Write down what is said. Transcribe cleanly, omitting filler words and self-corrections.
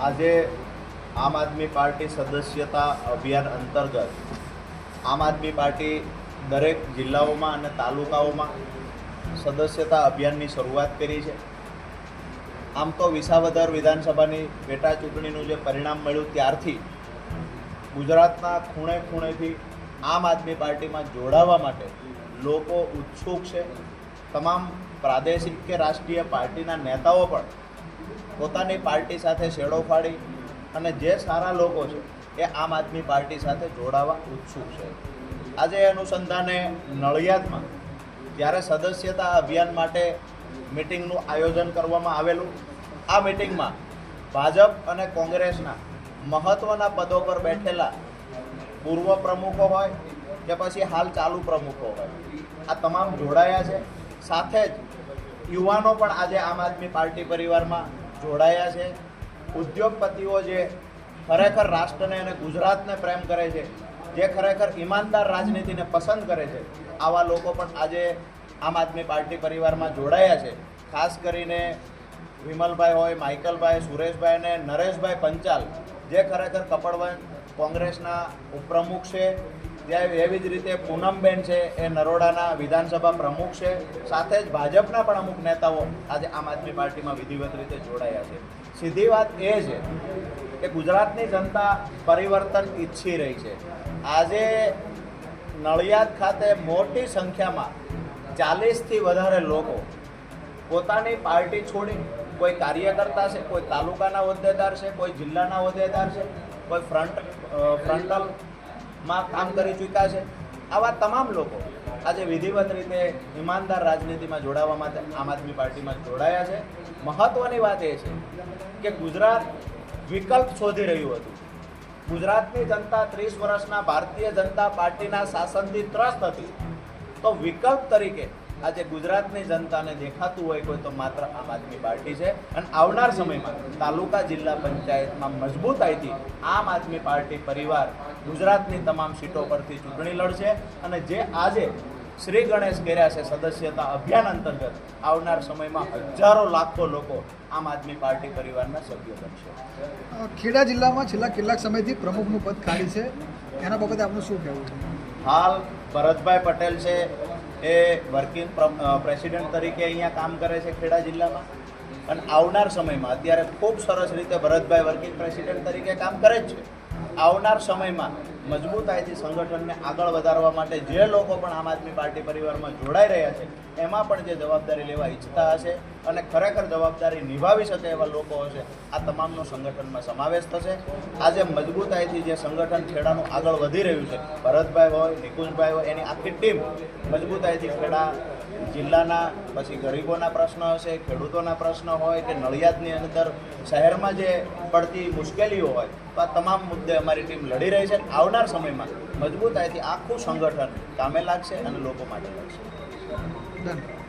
આજે આમ આદમી પાર્ટી સદસ્યતા અભિયાન અંતર્ગત આમ આદમી પાર્ટી દરેક જિલ્લાઓમાં અને તાલુકાઓમાં સદસ્યતા અભિયાનની શરૂઆત કરી છે. આમ તો વિસાવદર વિધાનસભાની પેટા ચૂંટણીનું જે પરિણામ મળ્યું ત્યારથી ગુજરાતના ખૂણે ખૂણેથી આમ આદમી પાર્ટીમાં જોડાવા માટે લોકો ઉત્સુક છે. તમામ પ્રાદેશિક કે રાષ્ટ્રીય પાર્ટીના નેતાઓ પણ પોતાની પાર્ટી સાથે છેડો ફાડી અને જે સારા લોકો છે એ આમ આદમી પાર્ટી સાથે જોડાવા ઉત્સુક છે. આજે એ અનુસંધાને નડિયાદમાં જ્યારે સદસ્યતા અભિયાન માટે મિટિંગનું આયોજન કરવામાં આવેલું, આ મિટિંગમાં ભાજપ અને કોંગ્રેસના મહત્ત્વના પદો પર બેઠેલા પૂર્વ પ્રમુખો હોય કે પછી હાલ ચાલુ પ્રમુખો હોય, આ તમામ જોડાયા છે. સાથે જ યુવાનો પણ આજે આમ આદમી પાર્ટી પરિવારમાં જોડાયા છે. ઉદ્યોગપતિઓ જે ખરેખર રાષ્ટ્રને અને ગુજરાતને પ્રેમ કરે છે, જે ખરેખર ઈમાનદાર રાજનીતિને પસંદ કરે છે, આવા લોકો પણ આજે આમ આદમી પાર્ટી પરિવારમાં જોડાયા છે. ખાસ કરીને વિમલભાઈ હોય, માઇકલભાઈ, સુરેશભાઈ અને નરેશભાઈ પંચાલ જે ખરેખર કપડવંજ કોંગ્રેસના ઉપપ્રમુખ છે, એવી જ રીતે પૂનમબેન છે એ નરોડાના વિધાનસભા પ્રમુખ છે. સાથે જ ભાજપના પણ અમુક નેતાઓ આજે આમ આદમી પાર્ટીમાં વિધિવત રીતે જોડાયા છે. સીધી વાત એ છે કે ગુજરાતની જનતા પરિવર્તન ઈચ્છી રહી છે. આજે નડિયાદ ખાતે મોટી સંખ્યામાં 40થી વધારે લોકો પોતાની પાર્ટી છોડી કોઈ કાર્યકર્તા છે, કોઈ તાલુકાના હોદ્દેદાર છે, કોઈ જિલ્લાના હોદ્દેદાર છે, કોઈ ફ્રન્ટલમાં કામ કરી ચૂક્યા છે, આવા તમામ લોકો આજે વિધિવત રીતે ઈમાનદાર રાજનીતિમાં જોડાવા માટે આમ આદમી પાર્ટીમાં જોડાયા છે. મહત્ત્વની વાત એ છે કે ગુજરાત વિકલ્પ શોધી રહ્યું હતું. ગુજરાતની જનતા 30 વર્ષના ભારતીય જનતા પાર્ટીના શાસનથી ત્રસ્ત હતી, તો વિકલ્પ તરીકે આજે ગુજરાતની જનતાને દેખાતું હોય કોઈ તો માત્ર આમ આદમી પાર્ટી છે. અને આવનાર સમયમાં તાલુકા જિલ્લા પંચાયતમાં મજબૂતાઈથી આમ આદમી પાર્ટી પરિવાર ગુજરાતની તમામ સીટો પરથી ચૂંટણી લડશે. અને જે આજે શ્રી ગણેશ કર્યા છે સદસ્યતા અભિયાન અંતર્ગત, આવનાર સમયમાં હજારો લાખો લોકો આમ આદમી પાર્ટી પરિવારના સભ્યો બનશે. ખેડા જિલ્લામાં છેલ્લા કેટલાક સમયથી પ્રમુખનું પદ ખાલી છે, એના બાબતે આપનું શું કહેવું છે? હાલ ભરતભાઈ પટેલ છે એ વર્કિંગ પ્રેસિડેન્ટ તરીકે અહીંયા કામ કરે છે ખેડા જિલ્લામાં. અને આવનાર સમયમાં અત્યારે ખૂબ સરસ રીતે ભરતભાઈ વર્કિંગ પ્રેસિડેન્ટ તરીકે કામ કરે જ છે. આવનાર સમયમાં મજબૂતાઈથી સંગઠનને આગળ વધારવા માટે જે લોકો પણ આમ આદમી પાર્ટી પરિવારમાં જોડાઈ રહ્યા છે, એમાં પણ જે જવાબદારી લેવા ઈચ્છતા હશે અને ખરેખર જવાબદારી નિભાવી શકે એવા લોકો હશે, આ તમામનો સંગઠનમાં સમાવેશ થશે. આજે મજબૂતાઈથી જે સંગઠન ખેડાનું આગળ વધી રહ્યું છે, ભરતભાઈ હોય, નિકુંજભાઈ હોય, એની આખી ટીમ મજબૂતાઈથી ખેડા જિલ્લાના પછી ગરીબોના પ્રશ્ન હશે, ખેડૂતોના પ્રશ્ન હોય કે નડિયાદની અંદર શહેરમાં જે પડતી મુશ્કેલીઓ હોય, તો આ તમામ મુદ્દે અમારી ટીમ લડી રહી છે. આવનાર સમયમાં મજબૂતાઈથી આખું સંગઠન કામે લાગશે અને લોકો માટે લાગશે. ધન્યવાદ.